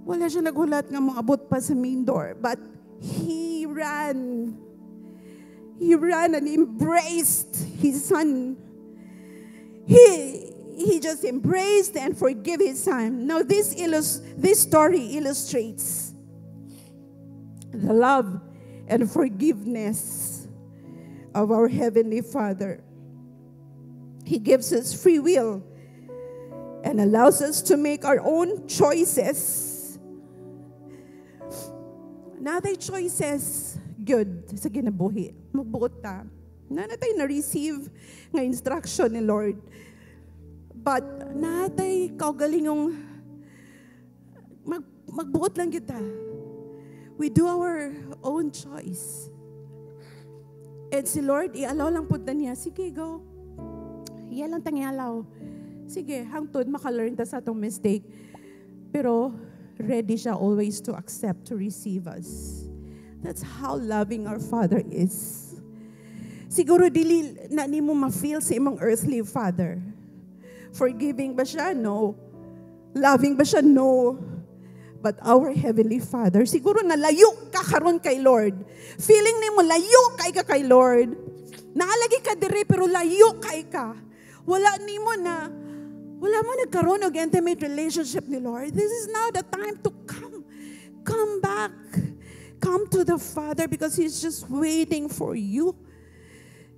Wala siya nagulat nga moabot pa sa main door. But he ran. He ran and embraced his son. He just embraced and forgave his son. Now this story illustrates the love and forgiveness of our Heavenly Father. He gives us free will and allows us to make our own choices. Naday choices, good, sa ginabuhi. Magbuot ta. Natay na-receive nga instruction ni Lord. But natay kaugalingong magbuot lang kita. We do our own choice. And si Lord, i-allow lang po niya, sige, go. Iya lang tang i-allow. Sige, hangtod, makalearn ta sa atong mistake. Pero, ready siya always to accept, to receive us. That's how loving our Father is. Siguro, dili na ni mo ma-feel sa imong earthly Father. Forgiving ba siya? No. Loving ba siya? No. But our Heavenly Father, siguro na layo ka karon kay Lord. Feeling ni mo, layo kay ka kay Lord. Naalagi ka dire, pero layo kay ka. Wala mo nagkaroon og intimate relationship ni Lord. This is now the time to come back. Come to the Father because He's just waiting for you.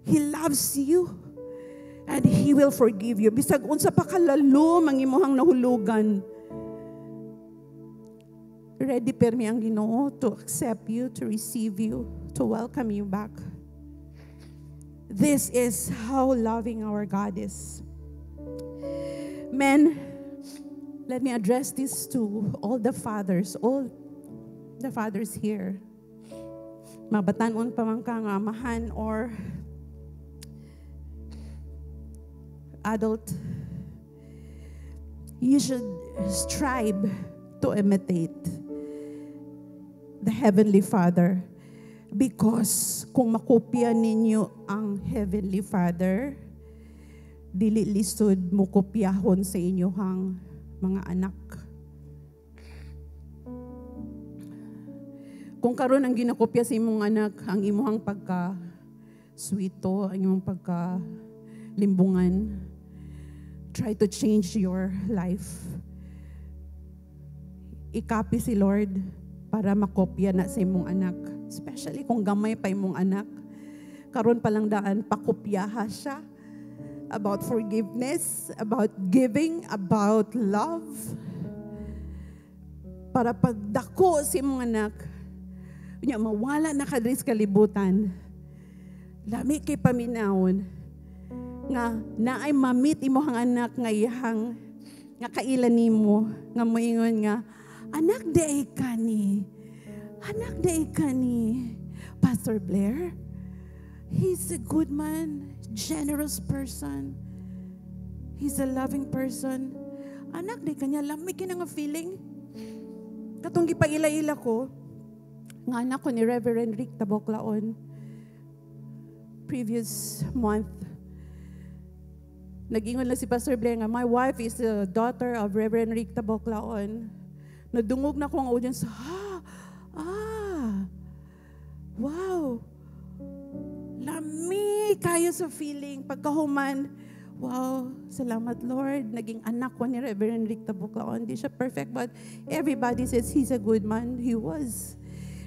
He loves you. And He will forgive you. Bisag unsa pa kalalo ang imuhang nahulugan. Ready permi ang Ginoo to accept you, to receive you, to welcome you back. This is how loving our God is. Men, let me address this to all the fathers here. Mabatanon pa man ka nga amahan or adult. You should strive to imitate the Heavenly Father. Because kung makopya ninyo ang Heavenly Father, dili lisod mo kopyahon sa inyohang mga anak. Kung karon ang ginakopya sa imong anak, ang imong pagka-sweeto, ang imong pagka-limbungan, try to change your life. I-copy si Lord para makopya na sa imong anak. Especially kung gamay pa imong anak. Karon pa lang daan, pakopyaha siya. About forgiveness, about giving, about love. Para pagdako sa imong anak, mawala na kadris kalibutan. Lami kay paminawon nga naay mamit imong anak nga ihang nga kailan nimo nga moingon nga anak day ka ni Pastor Blair. He's a good man, generous person. He's a loving person. Anak day kanya lami kina nga feeling. Katong gipaila-ila ko nga anak ko ni Reverend Rick Taboklaon previous month. Nag-ingon lang si Pastor Blair nga, my wife is the daughter of Reverend Rick Taboklaon. Nadungog na ko ang audience, wow. Lami kayo sa feeling. Pagkahuman, wow, salamat Lord. Naging anak ko ni Reverend Rick Taboklaon. Hindi siya perfect, but everybody says he's a good man. He was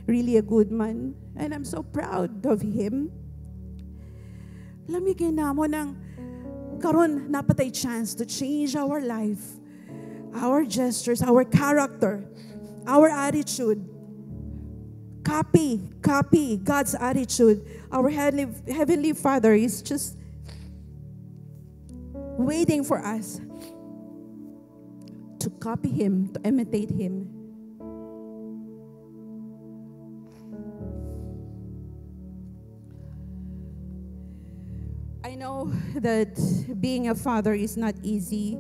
really a good man. And I'm so proud of him. Lami kayo na mo ng karon napatay chance to change our life, our gestures, our character, our attitude. Copy God's attitude. Our Heavenly Father is just waiting for us to copy Him, to imitate Him. I know that being a father is not easy.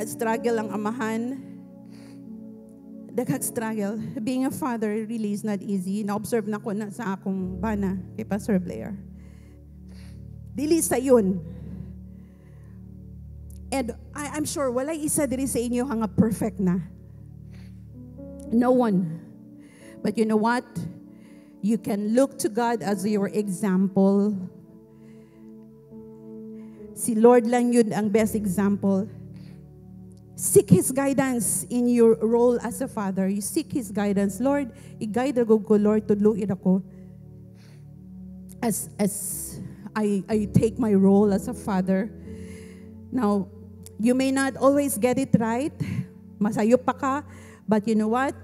Struggle ang amahan. daghang struggle. Being a father really is not easy. Na-observe na ko na sa akong bana kay Pastor Blair. Dili sa yun. And I'm sure wala isa diri sa inyo nga perfect na. No one. But you know what? You can look to God as your example. Si Lord lang yun ang best example. Seek His guidance in your role as a father. You seek His guidance. Lord, i-guide ako ko, Lord, tudluin ako. As I take my role as a father. Now, you may not always get it right. Masayo pa ka. But you know what?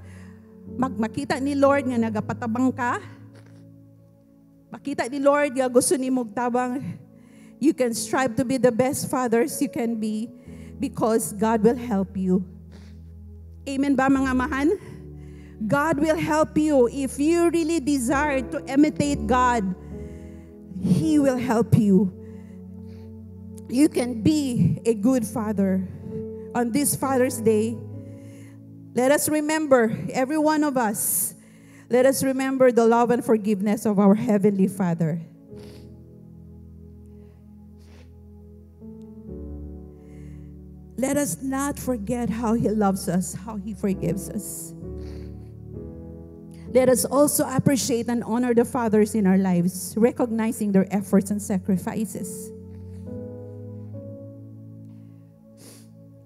Makita ni Lord nga nagapatabang ka. Makita ni Lord nga gusto ni mong tabang. You can strive to be the best fathers you can be because God will help you. Amen ba mga amahan? God will help you. If you really desire to imitate God, He will help you. You can be a good father. On this Father's Day, let us remember, every one of us, let us remember the love and forgiveness of our Heavenly Father. Let us not forget how He loves us, how He forgives us. Let us also appreciate and honor the fathers in our lives, recognizing their efforts and sacrifices.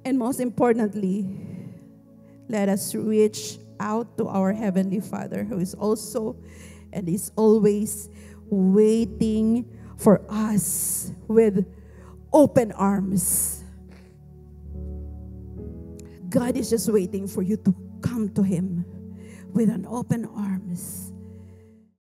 And most importantly, let us reach out to our Heavenly Father who is also and is always waiting for us with open arms. God is just waiting for you to come to Him with an open arms.